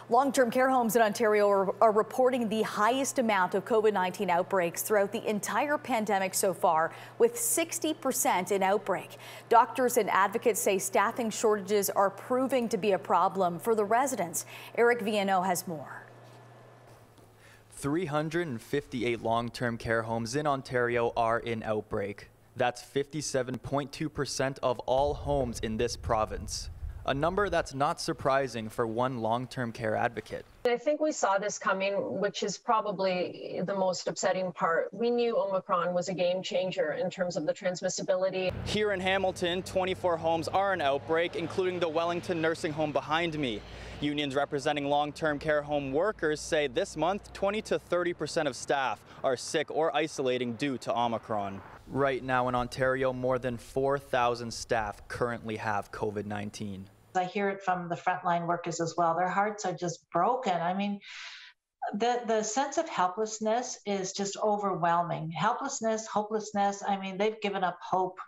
Long-term care homes in Ontario are reporting the highest amount of COVID-19 outbreaks throughout the entire pandemic so far, with 60% in outbreak. Doctors and advocates say staffing shortages are proving to be a problem for the residents. Eric Viano has more. 358 long-term care homes in Ontario are in outbreak. That's 57.2% of all homes in this province. A number that's not surprising for one long-term care advocate. I think we saw this coming, which is probably the most upsetting part. We knew Omicron was a game changer in terms of the transmissibility. Here in Hamilton, 24 homes are in outbreak, including the Wellington nursing home behind me. Unions representing long-term care home workers say this month, 20 to 30% of staff are sick or isolating due to Omicron. Right now in Ontario, more than 4,000 staff currently have COVID-19. I hear it from the frontline workers as well. Their hearts are just broken. I mean, the sense of helplessness is just overwhelming. Helplessness, hopelessness. I mean, they've given up hope,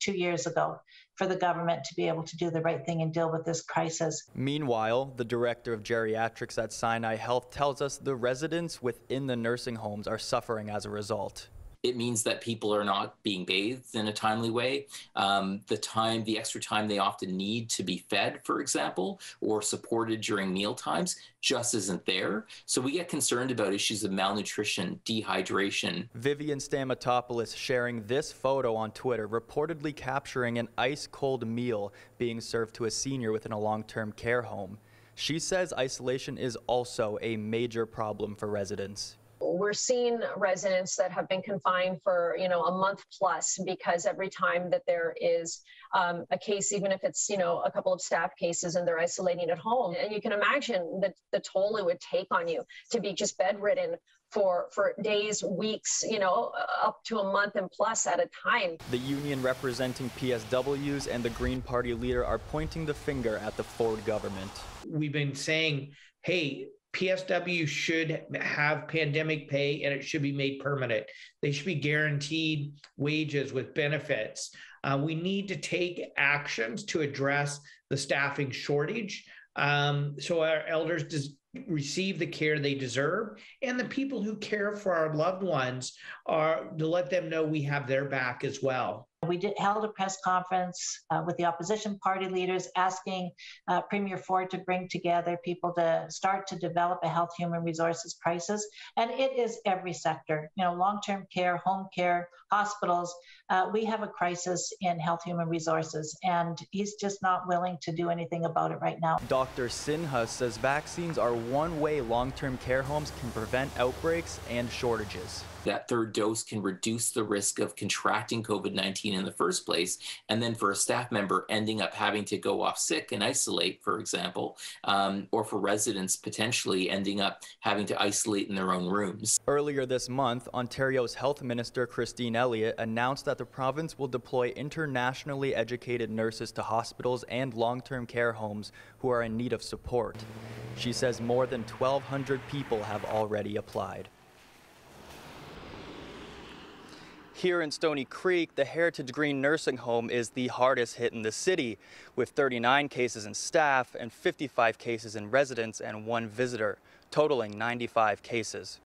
2 years ago for the government to be able to do the right thing and deal with this crisis. Meanwhile, the director of geriatrics at Sinai Health tells us the residents within the nursing homes are suffering as a result. It means that people are not being bathed in a timely way. The extra time they often need to be fed, for example, or supported during meal times just isn't there. So we get concerned about issues of malnutrition, dehydration. Vivian Stamatopoulos sharing this photo on Twitter, reportedly capturing an ice-cold meal being served to a senior within a long-term care home. She says isolation is also a major problem for residents. We're seeing residents that have been confined for, a month plus, because every time that there is a case, even if it's, a couple of staff cases and they're isolating at home, and you can imagine the toll it would take on you to be just bedridden for days, weeks, up to a month and plus at a time. The union representing PSWs and the Green Party leader are pointing the finger at the Ford government. We've been saying, hey, PSW should have pandemic pay and it should be made permanent. They should be guaranteed wages with benefits. We need to take actions to address the staffing shortage so our elders receive the care they deserve, and the people who care for our loved ones are to let them know we have their back as well. We held a press conference with the opposition party leaders asking Premier Ford to bring together people to start to develop a health human resources crisis. And it is every sector, long-term care, home care, hospitals. We have a crisis in health human resources, and he's just not willing to do anything about it right now. Dr. Sinha says vaccines are one way long-term care homes can prevent outbreaks and shortages. That third dose can reduce the risk of contracting COVID-19 in the first place, and then for a staff member ending up having to go off sick and isolate, for example, or for residents potentially ending up having to isolate in their own rooms. Earlier this month, Ontario's Health Minister Christine Elliott announced that the province will deploy internationally educated nurses to hospitals and long-term care homes who are in need of support. She says more than 1,200 people have already applied. Here in Stony Creek, the Heritage Green Nursing Home is the hardest hit in the city, with 39 cases in staff and 55 cases in residents and 1 visitor, totaling 95 cases.